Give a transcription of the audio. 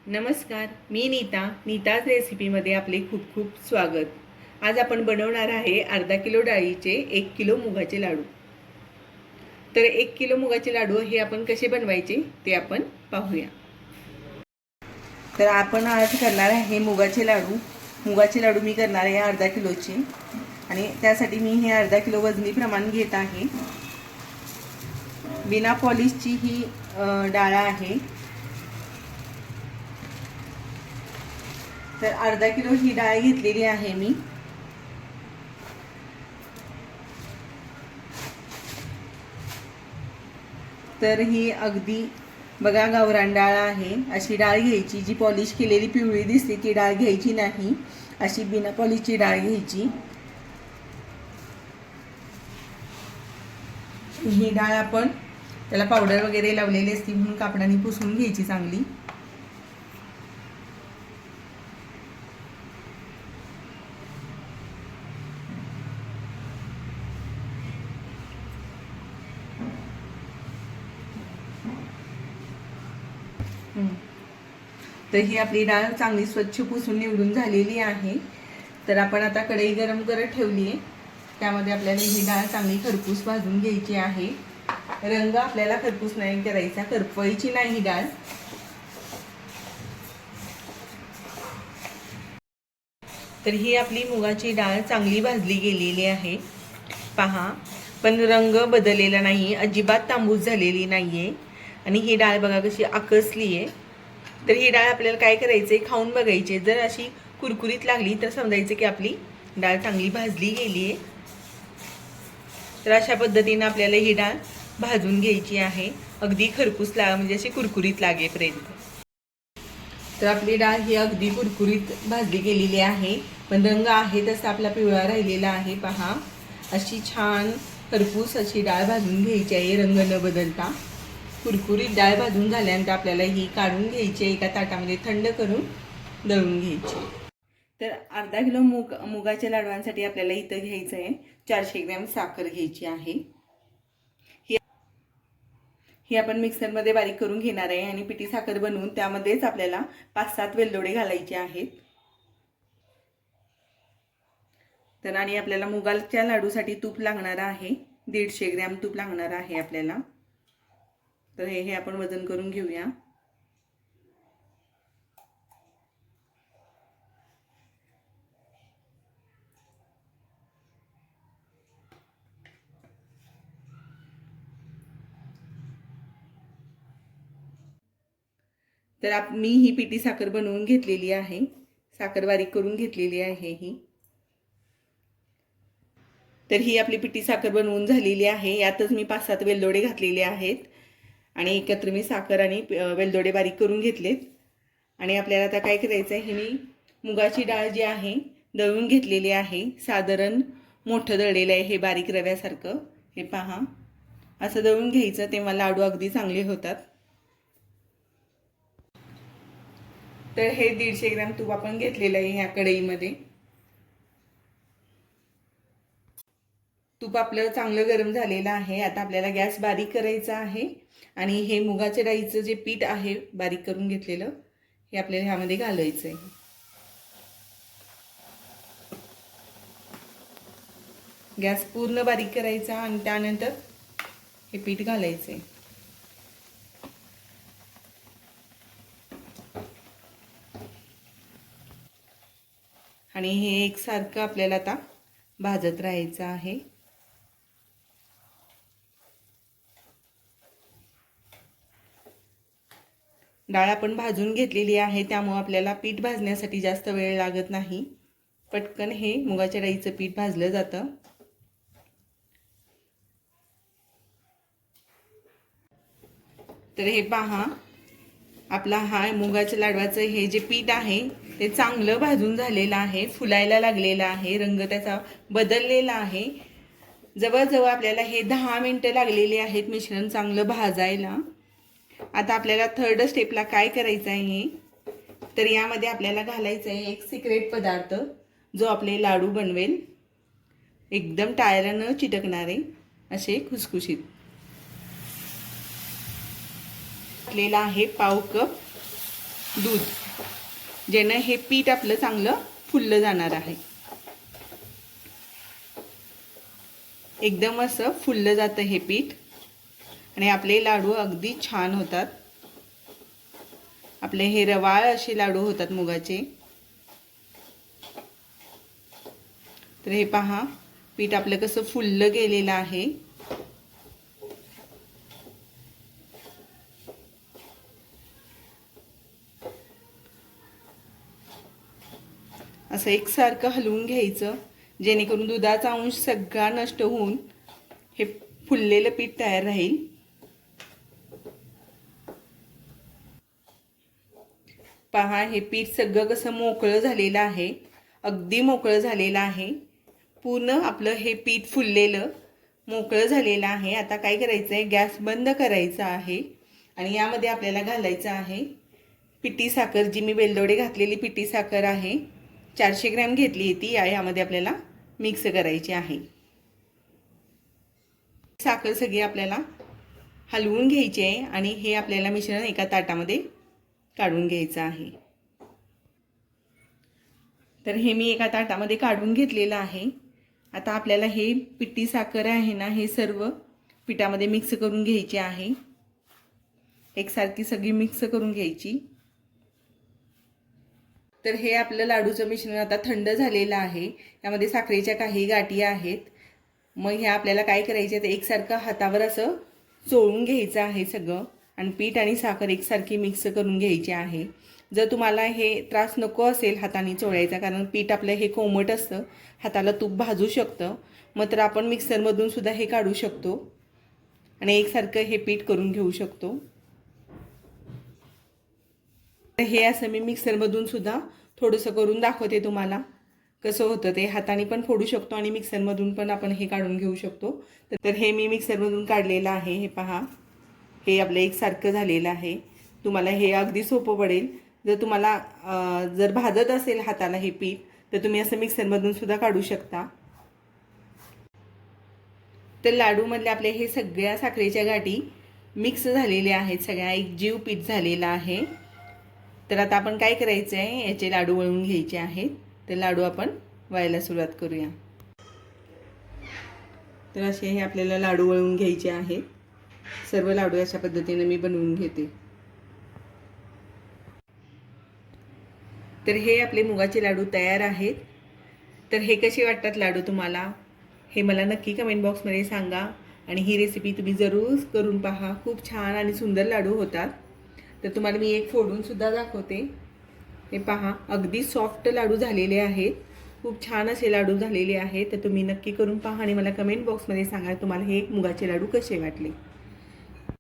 नमस्कार, मी नीताज रेसिपीमध्ये आपले खूप खूप स्वागत। आज आपण बनवणार आहे अर्धा किलो डाळीचे 1 किलो मुगाचे लाडू। तर 1 किलो मुगाचे लाडू हे आपण कसे बनवायचे ते आपण पाहूया। तर आपण आज करणार आहे मुगाचे लाडू। मुगाचे लाडू मी करणार आहे अर्धा किलोचे आणि त्यासाठी मी हे अर्धा किलो वजनी प्रमाण घेत आहे। बिना पॉलिशची ही डाळ आहे। तर अर्धा किलो ही डाळ घेतलेली आहे मी। तर ही अगदी बघा गावरान डाळ आहे। अशी डाळ घ्यायची, जी पॉलिश केलेली पिवळी दिसते ती डाळ घ्यायची नाही, अशी बिना पॉलिशची डाळ घ्यायची। ही डाळ आपण त्याला पावडर वगैरे लावलेली असते म्हणून कापडाने पुसून घ्यायची चांगली। तर ही आपली डाळ चांगली स्वच्छ पुसून निवडून झालेली आहे। तर आपण आता कढई गरम करत ठेवली आहे, त्यामध्ये आपल्याला ही डाळ चांगली खरपूस भाजून घ्यायची आहे। रंग आपल्याला खरपूस नाही करायचा, करपवायची नाही ही डाळ। तर ही आपली मुगाची डाळ चांगली भाजली गेलेली आहे पहा, पण रंग बदललेला नाही, अजिबात तांबूस झालेली नाहीये आणि ही डाळ बघा कशी आकसली आहे। तर ही डाळ आपल्याला काय करायचे, खाऊन बघायचे। जर अशी कुरकुरीत लागली तर समजायचं की आपली डाळ चांगली भाजली गेली आहे। तर अशा पद्धतीने आपल्याला ही डाळ भाजून घ्यायची आहे, अगदी खरपूस म्हणजे अशी कुरकुरीत लागेपर्यंत। तर आपली डाळ ही अगदी कुरकुरीत भाजली गेलेली आहे, पण रंग आहे तसा आपला पिवळा राहिलेला आहे पहा। अशी छान खरपूस अशी डाळ भाजून घ्यायची आहे, रंग न बदलता। कुरकुरीत डाळ भाजून झाल्यानंतर आपल्याला ही काढून घ्यायची, एका ताटामध्ये थंड करून दळून घ्यायची। तर अर्धा किलो मुगाच्या लाडवांसाठी आपल्याला इथं घ्यायचं आहे 400 ग्रॅम साखर घ्यायची आहे। ही आपण मिक्सरमध्ये बारीक करून घेणार आहे आणि पिठी साखर बनवून त्यामध्येच आपल्याला 5-7 वेलदोडे घालायचे आहेत। तर आणि आपल्याला मुगाच्या लाडूसाठी तूप लागणार आहे, 150 ग्रॅम तूप लागणार आहे आपल्याला। तर हे आपण वजन करून घेऊया। तर मी ही पिठी साखर बनवून घेतलेली आहे, साखर बारीक करून घेतलेली आहे ही। तर ही आपली पिठी साखर बनवून झालेली आहे। यातच मी 5-7 वेलदोडे घातलेले आहेत आणि एकत्र मी साखर आणि वेलदोडे बारीक करून घेतलेत। आणि आपल्याला आता काय करायचं आहे, हे मी मुगाची डाळ जी आहे दळून घेतलेली आहे, साधारण मोठं दळलेलं आहे हे बारीक रव्यासारखं। हे पहा, असं दळून घ्यायचं, तेव्हा लाडू अगदी चांगले होतात। तर हे 150 ग्रॅम तूप आपण घेतलेलं आहे ह्या कढईमध्ये। तूप आपलं चांगलं गरम झालेलं आहे। आता आपल्याला गॅस बारीक करायचा आहे आणि हे मुगाच्या डाळीचं जे पीठ आहे बारीक करून घेतलेलं, हे आपल्याला ह्यामध्ये घालायचं आहे। गॅस पूर्ण बारीक करायचा आणि त्यानंतर हे पीठ घालायचं आहे। आणि हे एकसारखं आपल्याला आता भाजत राहायचं आहे। डाळ आपण भाजून घेतलेली आहे, त्यामुळे आपल्याला पीठ भाजण्यासाठी जास्त वेळ लागत नाही, पटकन हे मुगाच्या डाळीचं पीठ भाजलं जातं। तर हे पहा, आपला हा मुगाच्या लाडवाचं हे जे पीठ आहे ते चांगलं भाजून झालेलं आहे, फुलायला लागलेलं आहे, रंग त्याचा बदललेला आहे। जवळजवळ आपल्याला हे 10 मिनिटं लागलेली आहेत मिश्रण चांगलं भाजायला। आता आपल्याला थर्ड स्टेपला काय करायचं आहे, तर यामध्ये आपल्याला घालायचं आहे एक सिक्रेट पदार्थ, जो आपले लाडू बनवेल एकदम टाळ्याला न चिटकणारे असे खुसखुशीत। घातलेला आहे पाव कप दूध, ज्यानं हे पीठ आपलं चांगलं फुललं जाणार आहे. एकदम असं फुललं जातं हे पीठ आणि आपले लाडू अगदी छान होतात. आपले हे रवाळ असे लाडू होतात मुगाचे. तर हे पहा, पीठ आपलं कसं फुललं गेलेलं आहे. असं एकसारखं हलवून घ्यायचं, जेणेकरून दुधाचा अंश सगळा नष्ट होऊन हे फुललेलं पीठ तयार राहील. पहा, हे पीठ सगळं कसं मोकळं झालेलं आहे, अगदी मोकळं झालेलं आहे. पूर्ण आपलं हे पीठ फुललेलं मोकळं झालेलं आहे. आता काय करायचं आहे, गॅस बंद करायचा आहे आणि यामध्ये आपल्याला घालायचं आहे पिठी साखर. जी मी वेलदोडे घातलेली पिठी साखर आहे, 400 ग्रॅम घेतली ती यामध्ये आपल्याला मिक्स करायची आहे. साखर सगळी आपल्याला हलवून घ्यायची आहे आणि हे आपल्याला मिश्रण एका ताटामध्ये काढून घ्यायचं आहे. तर हे मी एका ताटामध्ये काढून घेतलेलं आहे. आता आपल्याला हे पिठी साखर आहे ना, हे सर्व पिठामध्ये मिक्स करून घ्यायची आहे. एकसारखी सगळी मिक्स करून घ्यायची. तर हे आपलं लाडूचं मिश्रण आता थंड झालेलं आहे. यामध्ये साखरेच्या काही गाठी आहेत. मग ह्या आपल्याला काय करायचे, तर एकसारखं हातावर असं चोळून घ्यायचं आहे सगळं आणि पीठ आणि साखर एकसारखी मिक्स करून घ्यायची आहे. जर तुम्हाला हे त्रास नको असेल हाताने चोळायचा, कारण पीठ आपलं हे कोमट असतं, हाताला तूप भाजू शकतं, मग तर आपण मिक्सरमधून सुद्धा हे काढू शकतो आणि एकसारखं हे पीठ करून घेऊ शकतो. हे असं मी मिक्सरमधून सुद्धा थोडंसं करून दाखवते तुम्हाला कसं होतं ते. हाताने पण फोडू शकतो आणि मिक्सरमधून पण आपण हे काढून घेऊ शकतो. तर हे मी मिक्सरमधून काढलेलं आहे. हे पहा, हे आपलं एकसारखं झालेलं आहे. तुम्हाला हे अगदी सोपं पडेल. जर तुम्हाला जर भाजत असेल हाताला हे पीठ, तर तुम्ही असं मिक्सरमधून सुद्धा काढू शकता. तर लाडूमधले आपले हे सगळ्या साखरेच्या गाठी मिक्स झालेल्या आहेत, सगळ्या एक जीव पीठ झालेला आहे. तर आता आपण काय करायचं आहे, याचे लाडू वळून घ्यायचे आहेत. तर लाडू आपण वळायला सुरुवात करूया. तर असे हे आपल्याला लाडू वळून घ्यायचे आहेत. सर्व लाडू अशा पद्धतीने मी बनवून घेते. तर हे आपले मुगाचे लाडू तयार आहेत. तर हे कसे वाटतात लाडू तुम्हाला, हे मला नक्की कमेंट बॉक्समध्ये सांगा आणि ही रेसिपी तुम्ही जरूर करून पहा. खूप छान आणि सुंदर लाडू होतात. तर तुम्हाला मी एक फोडून सुद्धा दाखवते. हे पहा, अगदी सॉफ्ट लाडू झालेले आहेत. खूप छान असे लाडू झालेले आहेत. तर तुम्ही नक्की करून पहा आणि मला कमेंट बॉक्समध्ये सांगा तुम्हाला हे मुगाचे लाडू कसे वाटले.